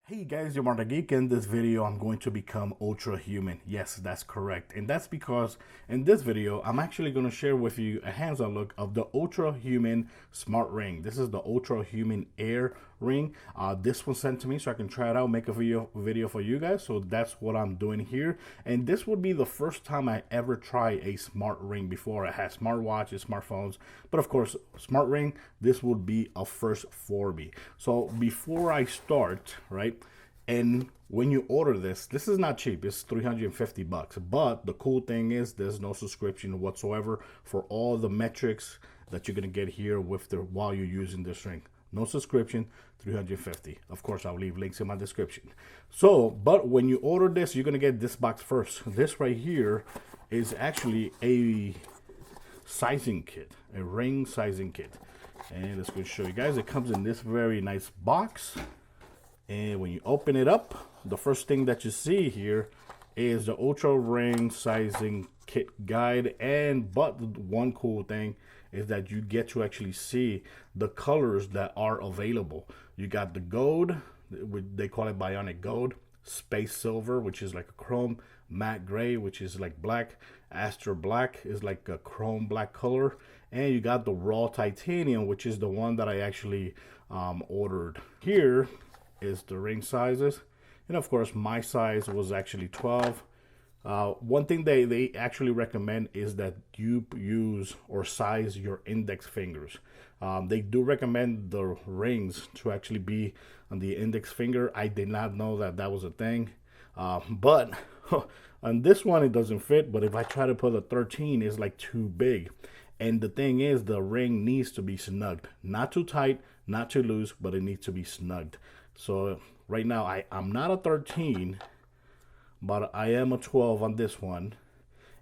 Hey guys, you're MARCTHEGEEK. In this video, I'm going to become ultra human. Yes, that's correct. And that's because in this video, I'm actually going to share with you a hands-on look of the Ultrahuman smart ring. This is the Ultrahuman Air ring. This was sent to me so I can try it out, make a video for you guys. So that's what I'm doing here. And this would be the first time I ever try a smart ring before. I had smartwatches, smartphones, but of course, smart ring, this would be a first for me. So before I start, right? And when you order this is not cheap. It's 350 bucks. But the cool thing is there's no subscription whatsoever for all the metrics that you're gonna get here with the while you're using this ring. No subscription, 350. Of course, I'll leave links in my description. So, but when you order this, you're gonna get this box first. This right here is actually a sizing kit, a ring sizing kit. And let's go show you guys. It comes in this very nice box. And when you open it up, the first thing that you see here is the Ultra Ring Sizing Kit Guide. But one cool thing is that you get to actually see the colors that are available. You got the gold, they call it bionic gold, space silver, which is like a chrome, matte gray, which is like black, aster black is like a chrome black color, and you got the raw titanium, which is the one that I actually ordered. Here is the ring sizes, and of course my size was actually 12. One thing they actually recommend is that you use or size your index fingers. They do recommend the rings to actually be on the index finger. I did not know that that was a thing, but on this one it doesn't fit. But if I try to put a 13, it's like too big. And the thing is, the ring needs to be snugged, not too tight, not too loose, but it needs to be snugged. So right now I'm not a 13, but I am a 12 on this one.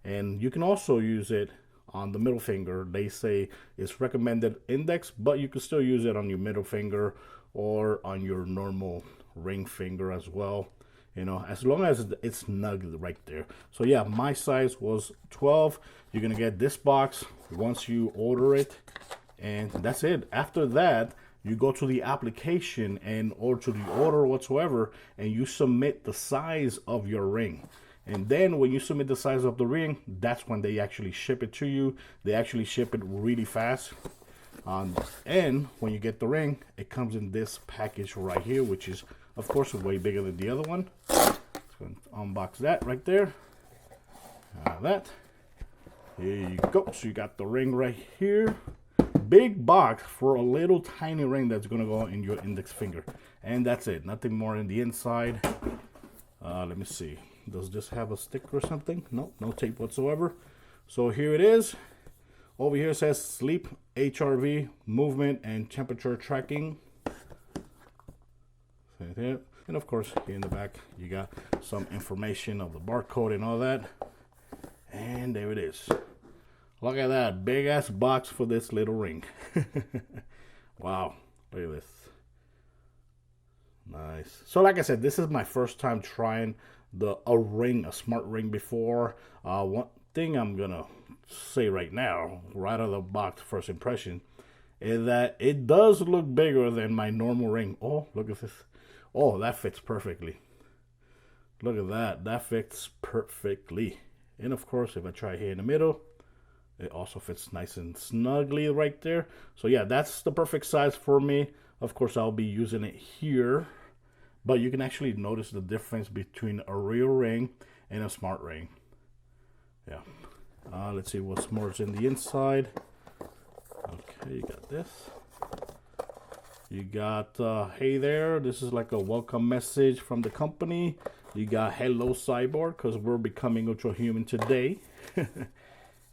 And you can also use it on the middle finger. They say it's recommended index, but you can still use it on your middle finger or on your normal ring finger as well. You know, as long as it's snugged right there. So yeah, my size was 12. You're gonna get this box once you order it, and that's it. After that, you go to the application or to the order whatsoever, and you submit the size of your ring. And then when you submit the size of the ring, that's when they actually ship it to you. They actually ship it really fast. And when you get the ring, it comes in this package right here, which is of course way bigger than the other one. So unbox that right there. That. Here you go. So you got the ring right here. Big box for a little tiny ring that's gonna go in your index finger, and that's it. Nothing more in the inside. Let me see, does this have a stick or something? No, no tape whatsoever. So here it is. Over here it says sleep, HRV, movement and temperature tracking. And of course here in the back you got some information of the barcode and all that, and there it is. Look at that big ass box for this little ring. Wow, look at this. Nice. So like I said, this is my first time trying a smart ring before. One thing I'm gonna say right now, right out of the box, first impression, is that it does look bigger than my normal ring. Oh, look at this. Oh, that fits perfectly. Look at that. That fits perfectly. And of course, if I try here in the middle, it also fits nice and snugly right there. So yeah, that's the perfect size for me. Of course, I'll be using it here, but you can actually notice the difference between a real ring and a smart ring. Yeah. Let's see what's more in the inside. Okay, you got this. You got, hey there, this is like a welcome message from the company. You got hello cyborg, because we're becoming ultrahuman today.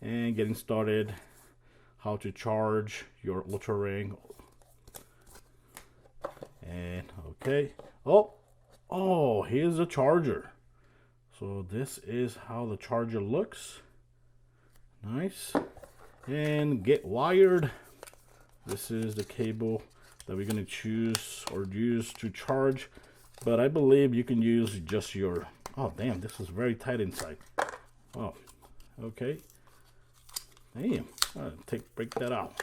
And getting started, how to charge your Ultra Ring. And okay. Oh, here's the charger. So this is how the charger looks. Nice. And get wired. This is the cable that we're gonna choose or use to charge. But I believe you can use just your, oh damn, this is very tight inside. Oh, okay. Damn, break that out.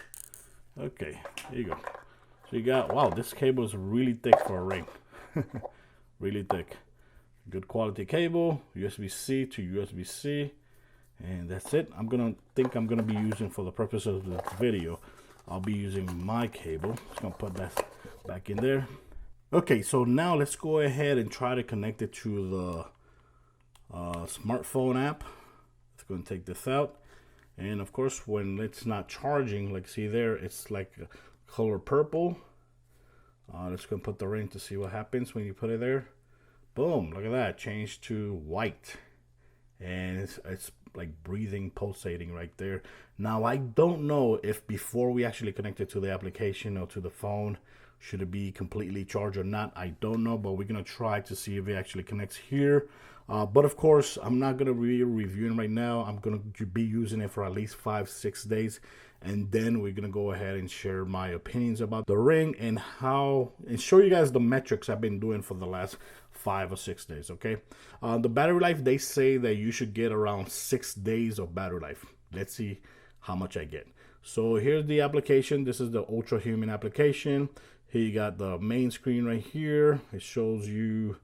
Okay, there you go. So you got, wow, this cable is really thick for a ring. really thick. Good quality cable, USB-C to USB-C, and that's it. I'm gonna be using, for the purpose of this video, I'll be using my cable. Just gonna put that back in there. Okay, so now let's go ahead and try to connect it to the smartphone app. Let's go and take this out. And of course, when it's not charging, like see there, it's like color purple. Let's go and put the ring to see what happens when you put it there. Boom, look at that, changed to white. And it's like breathing, pulsating right there. Now, I don't know if before we actually connect it to the application or to the phone, should it be completely charged or not? I don't know, but we're gonna try to see if it actually connects here. But of course, I'm not gonna be reviewing right now. I'm gonna be using it for at least 5-6 days, and then we're gonna go ahead and share my opinions about the ring and show you guys the metrics I've been doing for the last 5 or 6 days. Okay, the battery life, they say that you should get around 6 days of battery life. Let's see how much I get. So here's the application. This is the Ultrahuman application. Here you got the main screen right here. It shows you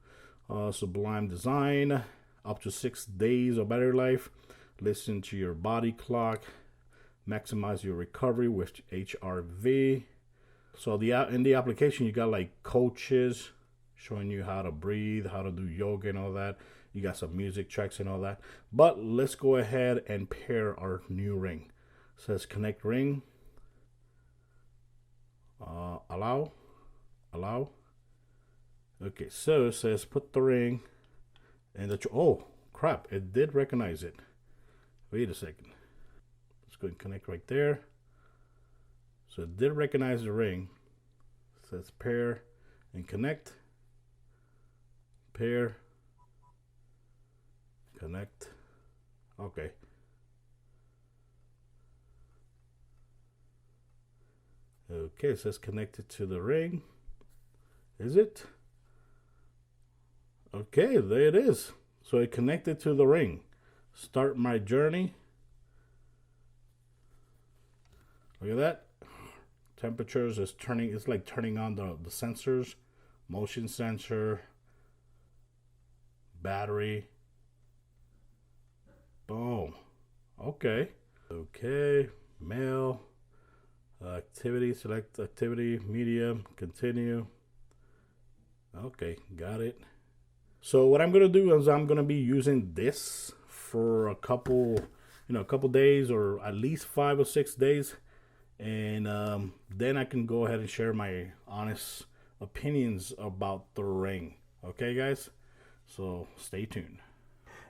sublime design, up to 6 days of battery life. Listen to your body clock, maximize your recovery with HRV. So in the application, you got like coaches showing you how to breathe, how to do yoga and all that. You got some music tracks and all that. But let's go ahead and pair our new ring. It says connect ring. Allow. Okay, so it says put the ring, and oh crap, it did recognize it. Wait a second. Let's go and connect right there. So it did recognize the ring. It says pair and connect. Pair, connect. Okay. Okay, it says connected to the ring. Is it? Okay, there it is. So it connected to the ring. Start my journey. Look at that. Temperatures is turning, it's like turning on the sensors. Motion sensor. Battery. Boom. Okay. Okay. Mail. Activity, select activity, medium, continue. Okay, got it. So what I'm gonna do is I'm gonna be using this for a couple days, or at least 5 or 6 days, and then I can go ahead and share my honest opinions about the ring. Okay, guys. So stay tuned.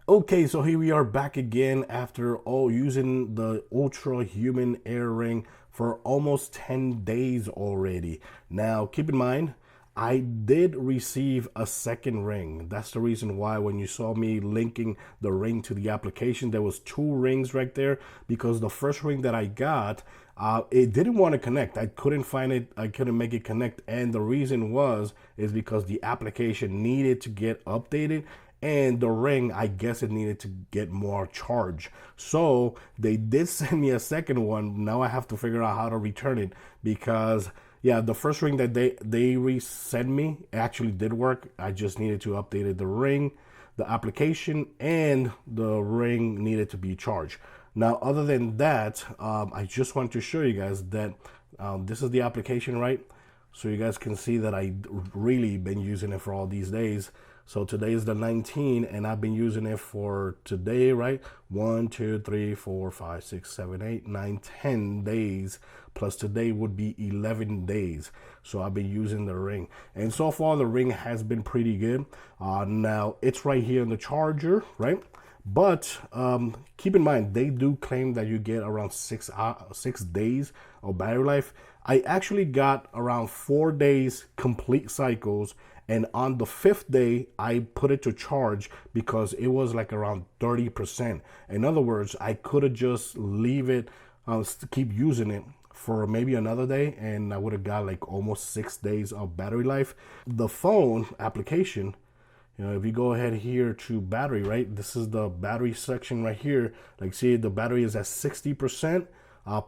Okay, so here we are back again after using the Ultrahuman Air ring for almost 10 days already. Now, keep in mind, I did receive a second ring. That's the reason why when you saw me linking the ring to the application, there was 2 rings right there, because the first ring that I got, it didn't want to connect. I couldn't find it. I couldn't make it connect. And the reason is because the application needed to get updated, and the ring, I guess it needed to get more charge. So they did send me a second one. Now I have to figure out how to return it, because yeah, the first ring that they resent me actually did work. I just needed to update the ring, the application, and the ring needed to be charged. Now, other than that, I just want to show you guys that this is the application, right? So you guys can see that I really been using it for all these days. So today is the 19th, and I've been using it for today, right? 1, 2, 3, 4, 5, 6, 7, 8, 9, 10 days. Plus today would be 11 days. So I've been using the ring. And so far, the ring has been pretty good. Now, it's right here in the charger, right? But keep in mind, they do claim that you get around 6 days of battery life. I actually got around 4 days complete cycles, and on the 5th day, I put it to charge because it was like around 30%. In other words, I could have just leave it, keep using it for maybe another day, and I would have got like almost 6 days of battery life. The phone application, if you go ahead here to battery, right? This is the battery section right here. Like, see, the battery is at 60%.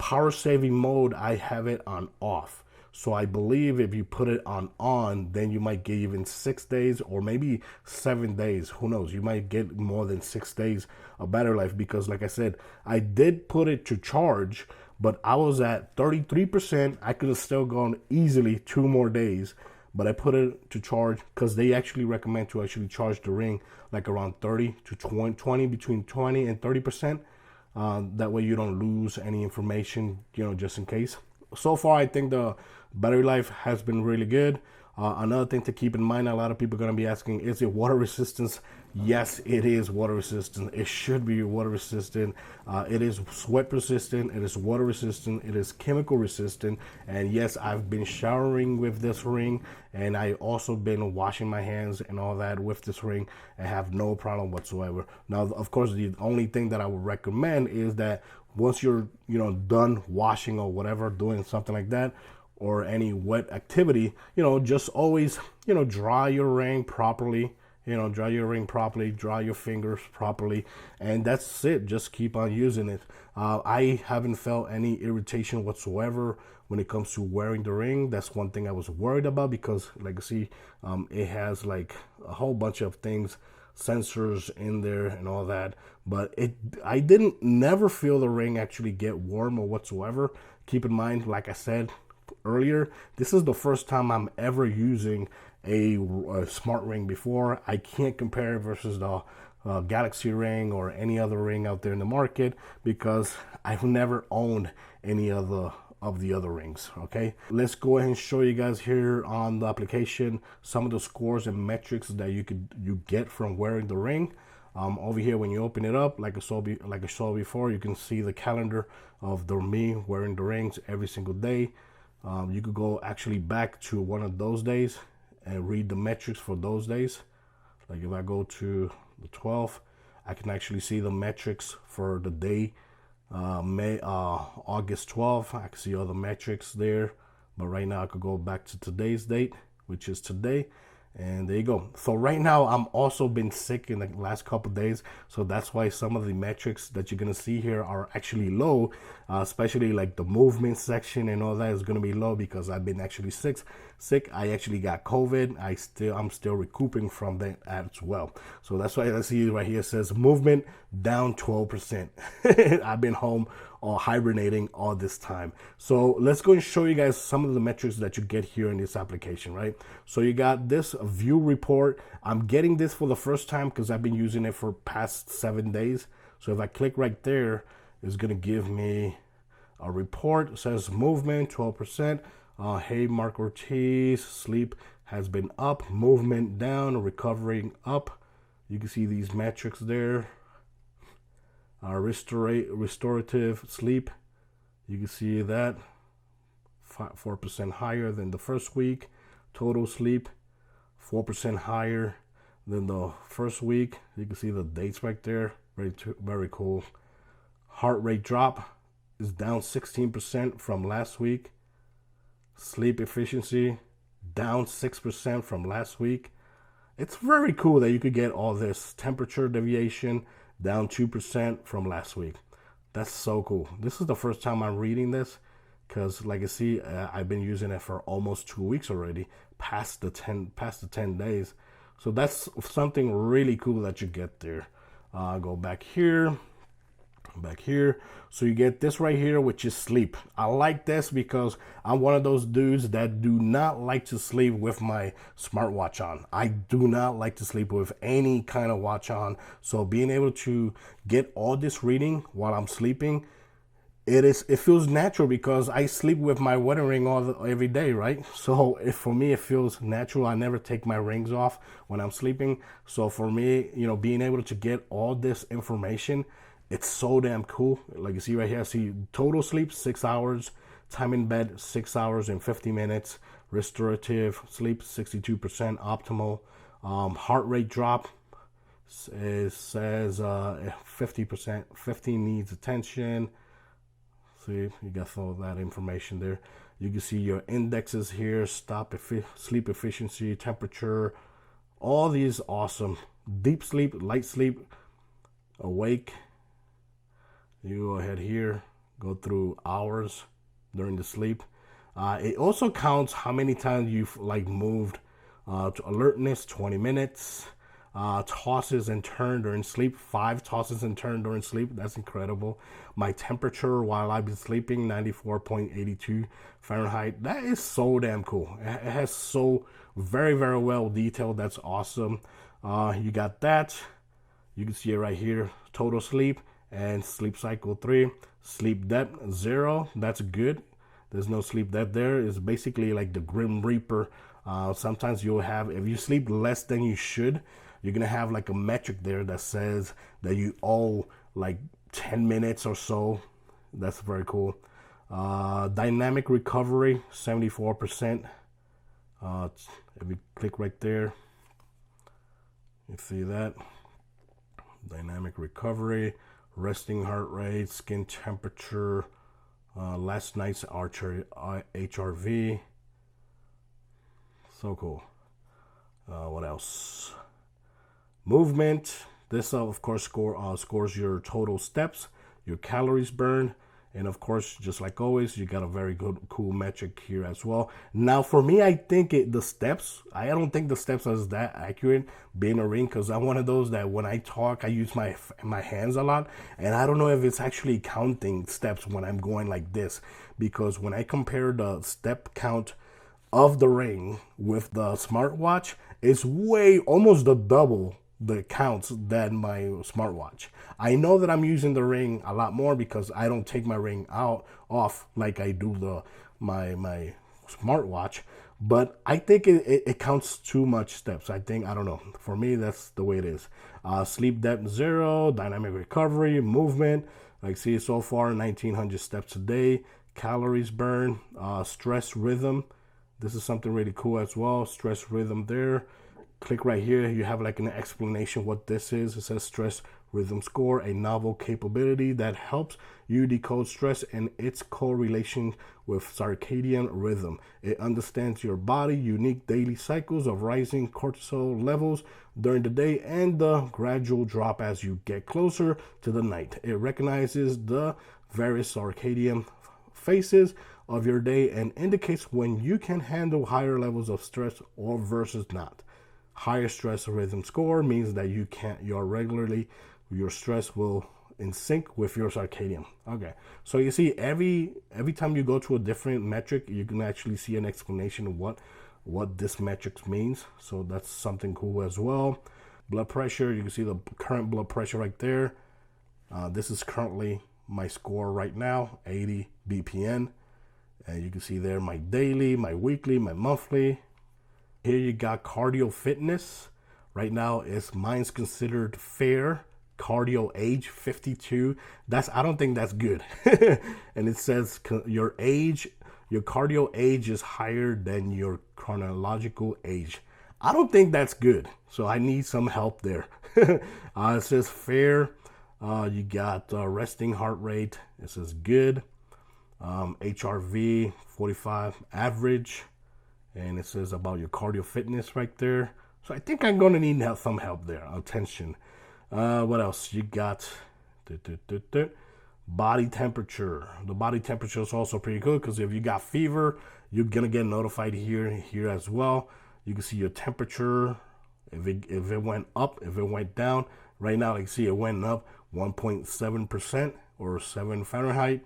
Power saving mode, I have it on off. So I believe if you put it on, then you might get even 6 days or maybe 7 days. Who knows? You might get more than 6 days of battery life, because like I said, I did put it to charge, but I was at 33%. I could have still gone easily 2 more days, but I put it to charge because they actually recommend to actually charge the ring like around 30 to 20, between 20 and 30%. That way you don't lose any information, just in case. So far, I think the battery life has been really good. Another thing to keep in mind, a lot of people are going to be asking, is it water resistance? Yes, it is water resistant. It should be water resistant. It is sweat resistant. It is water resistant. It is chemical resistant. And yes, I've been showering with this ring, and I also been washing my hands and all that with this ring and have no problem whatsoever. Now, of course, the only thing that I would recommend is that once you're, done washing or whatever, doing something like that, or any wet activity, just always, dry your ring properly. Dry your ring properly, dry your fingers properly, and that's it. Just keep on using it. I haven't felt any irritation whatsoever when it comes to wearing the ring. That's one thing I was worried about, because like you see, it has like a whole bunch of things, sensors in there and all that, but I didn't never feel the ring actually get warm or whatsoever. Keep in mind, like I said earlier, this is the first time I'm ever using a smart ring before. I can't compare it versus the Galaxy ring or any other ring out there in the market, because I've never owned any of the other rings. Okay, let's go ahead and show you guys here on the application some of the scores and metrics that you get from wearing the ring. Over here, when you open it up, like I saw before, you can see the calendar of me wearing the rings every single day. You could go actually back to one of those days and read the metrics for those days. Like if I go to the 12th, I can actually see the metrics for the day, August 12th. I can see all the metrics there. But right now I could go back to today's date, which is today. And there you go. So right now I'm also been sick in the last couple of days, so that's why some of the metrics that you're gonna see here are actually low, especially like the movement section and all that is gonna be low, because I've been actually sick. I actually got COVID. I'm still recouping from that as well. So that's why I see right here, it says movement down 12%. I've been home or hibernating all this time. So let's go and show you guys some of the metrics that you get here in this application, right? So you got this view report. I'm getting this for the first time because I've been using it for past 7 days. So if I click right there, it's gonna give me a report. It says movement 12%. Hey, Mark Ortiz, sleep has been up, movement down, recovering up. You can see these metrics there. Restorative sleep, you can see that 4% higher than the first week. Total sleep 4% higher than the first week. You can see the dates right there. Very cool. Heart rate drop is down 16% from last week. Sleep efficiency down 6% from last week. It's very cool that you could get all this. Temperature deviation down 2% from last week. That's so cool. This is the first time I'm reading this, because like you see, I've been using it for almost 2 weeks already, past the 10 days. So that's something really cool that you get there. Go back here. So you get this right here, which is sleep. I like this because I'm one of those dudes that do not like to sleep with my smartwatch on. I do not like to sleep with any kind of watch on. So being able to get all this reading while I'm sleeping, it feels natural, because I sleep with my wedding ring every day, right? So for me, it feels natural. I never take my rings off when I'm sleeping. So for me, being able to get all this information, it's so damn cool. Like you see right here, I see total sleep 6 hours, time in bed 6 hours and 50 minutes, restorative sleep 62% optimal, heart rate drop, it says 50%, 15 needs attention. See, you got all that information there. You can see your indexes here, sleep efficiency, temperature, all these awesome. Deep sleep, light sleep, awake. You go ahead here, go through hours during the sleep. It also counts how many times you've like moved to alertness, 20 minutes. Tosses and turn during sleep, 5 tosses and turn during sleep. That's incredible. My temperature while I've been sleeping, 94.82 Fahrenheit. That is so damn cool. It has so very, very well detailed. That's awesome. You got that. You can see it right here. Total sleep and sleep cycle 3. Sleep depth 0. That's good. There's no sleep depth there. It's basically like the Grim Reaper. Sometimes you'll have, if you sleep less than you should, you're gonna have like a metric there that says that you owe like 10 minutes or so. That's very cool. Dynamic recovery, 74%. If you click right there, you see that. Dynamic recovery, resting heart rate, skin temperature, last night's HRV. So cool. What else? Movement. This of course scores your total steps, your calories burned, and of course, just like always, you got a very good cool metric here as well. Now for me, I think the steps, I don't think the steps are that accurate being a ring, because I'm one of those that when I talk, I use my hands a lot, and I don't know if it's actually counting steps when I'm going like this, because when I compare the step count of the ring with the smartwatch, it's way almost the double the counts than my smartwatch. I know that I'm using the ring a lot more because I don't take my ring off like I do my smartwatch, but I think it counts too much steps. I don't know. For me, that's the way it is. Sleep depth 0, dynamic recovery, movement. Like see so far, 1900 steps a day. Calories burned, stress rhythm. This is something really cool as well. Stress rhythm there. Click right here. You have like an explanation what this is. It says stress rhythm score, a novel capability that helps you decode stress and its correlation with circadian rhythm. It understands your body, unique daily cycles of rising cortisol levels during the day and the gradual drop as you get closer to the night. It recognizes the various circadian phases of your day and indicates when you can handle higher levels of stress or versus not. Higher stress rhythm score means that your stress will in sync with your circadian. Okay, so you see every time you go to a different metric, you can actually see an explanation of what this metric means. So that's something cool as well. Blood pressure, you can see the current blood pressure right there. This is currently my score right now, 80 BPN. And you can see there my daily, my weekly, my monthly. Here you got cardio fitness. Right now, mine's considered fair. Cardio age 52. I don't think that's good. And it says your cardio age is higher than your chronological age. I don't think that's good. So I need some help there. It says fair. You got resting heart rate. It says good. HRV 45 average. And it says about your cardio fitness right there. So I think I'm going to need some help there. Attention. What else? You got body temperature. The body temperature is also pretty good because if you got fever, you're going to get notified here as well. You can see your temperature. If it went up, if it went down. Right now, you see it went up 1.7% or 7 Fahrenheit.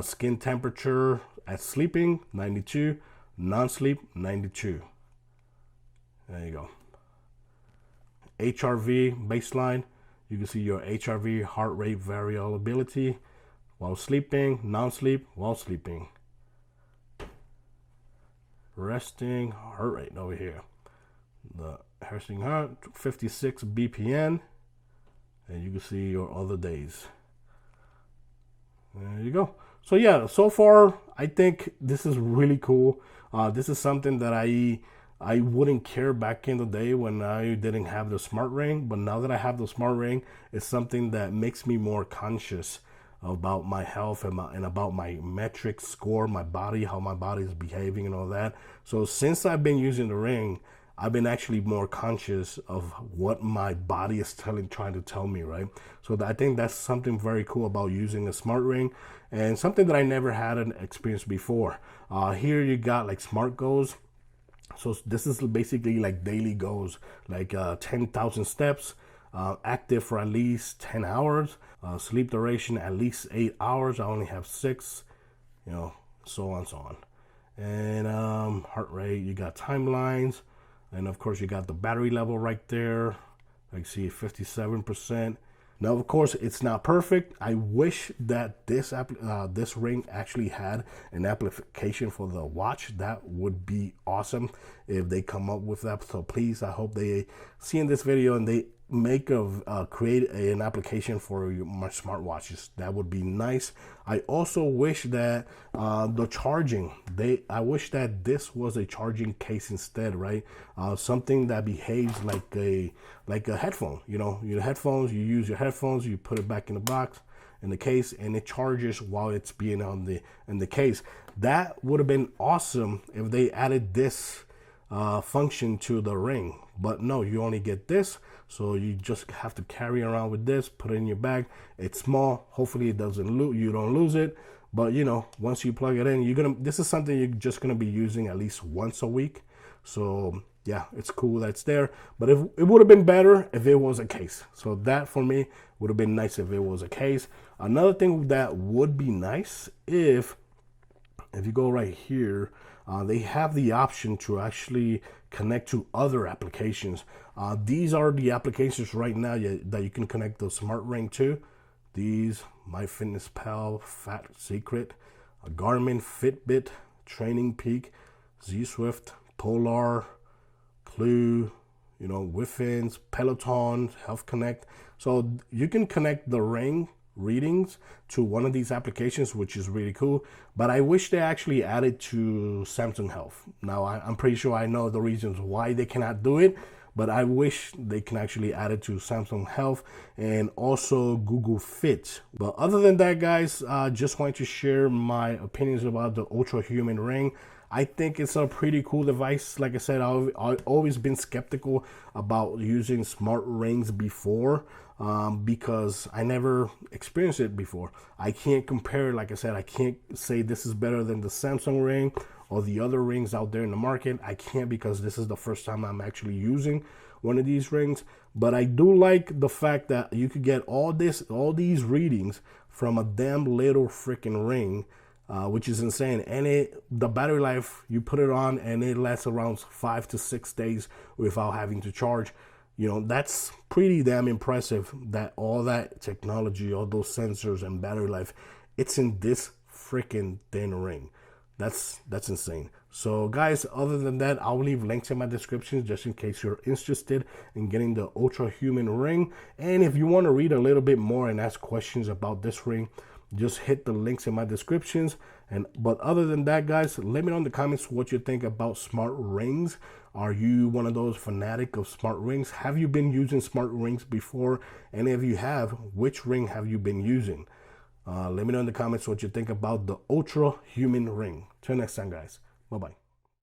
Skin temperature at sleeping, 92. Non-sleep, 92. There you go. HRV baseline. You can see your HRV heart rate variability while sleeping, non-sleep, while sleeping. Resting heart rate over here. The resting heart, 56 BPN. And you can see your other days. There you go. So yeah, so far, I think this is really cool. This is something that I wouldn't care back in the day when I didn't have the smart ring. But now that I have the smart ring, it's something that makes me more conscious about my health and about my metrics score, my body, how my body is behaving and all that. So since I've been using the ring, I've been actually more conscious of what my body is trying to tell me, right? So I think that's something very cool about using a smart ring, and something that I never had an experience before. Here you got like smart goals. So this is basically like daily goals, like 10,000 steps, active for at least 10 hours, sleep duration at least 8 hours. I only have 6, you know, so on, so on. And heart rate, you got timelines, and of course you got the battery level right there. I see 57%. Now, of course, it's not perfect. I wish that this ring actually had an application for the watch. That would be awesome if they come up with that. So please, I hope they see in this video and they make create an application for my smartwatches. That would be nice. I also wish that the charging, I wish that this was a charging case instead, right? Something that behaves like a headphone. You know, your headphones, you use your headphones, you put it back in the box, in the case, and it charges while it's being in the case. That would have been awesome if they added this function to the ring, but no, you only get this. So you just have to carry around with this, put it in your bag. It's small. Hopefully it doesn't you don't lose it. But you know, once you plug it in, this is something you're just gonna be using at least once a week. So yeah, it's cool that's there. But it would have been better if it was a case. So that for me would have been nice if it was a case. Another thing that would be nice if you go right here, they have the option to actually connect to other applications. These are the applications right now that you can connect the smart ring to. These: MyFitnessPal, Fat Secret, Garmin, Fitbit, Training Peak, Z-Swift, Polar, Clue, you know, Withins, Peloton, Health Connect. So you can connect the ring readings to one of these applications, which is really cool. But I wish they actually added to Samsung Health. Now I'm pretty sure I know the reasons why they cannot do it, but I wish they can actually add it to Samsung Health and also Google Fit. But other than that, guys, just wanted to share my opinions about the Ultrahuman Ring. I think it's a pretty cool device. Like I said, I've always been skeptical about using smart rings before, because I never experienced it before. I can't compare, like I said, I can't say this is better than the Samsung ring or the other rings out there in the market. I can't, because this is the first time I'm actually using one of these rings. But I do like the fact that you could get all these readings from a damn little freaking ring, which is insane. And the battery life, you put it on and it lasts around 5 to 6 days without having to charge. You know, that's pretty damn impressive that all that technology, all those sensors and battery life, it's in this freaking thin ring. That's insane. So guys, other than that, I'll leave links in my description just in case you're interested in getting the Ultrahuman Ring. And if you want to read a little bit more and ask questions about this ring, just hit the links in my descriptions. But other than that, guys, let me know in the comments what you think about smart rings. Are you one of those fanatic of smart rings? Have you been using smart rings before? And if you have, which ring have you been using? Let me know in the comments what you think about the Ultrahuman Ring. Till next time, guys. Bye-bye.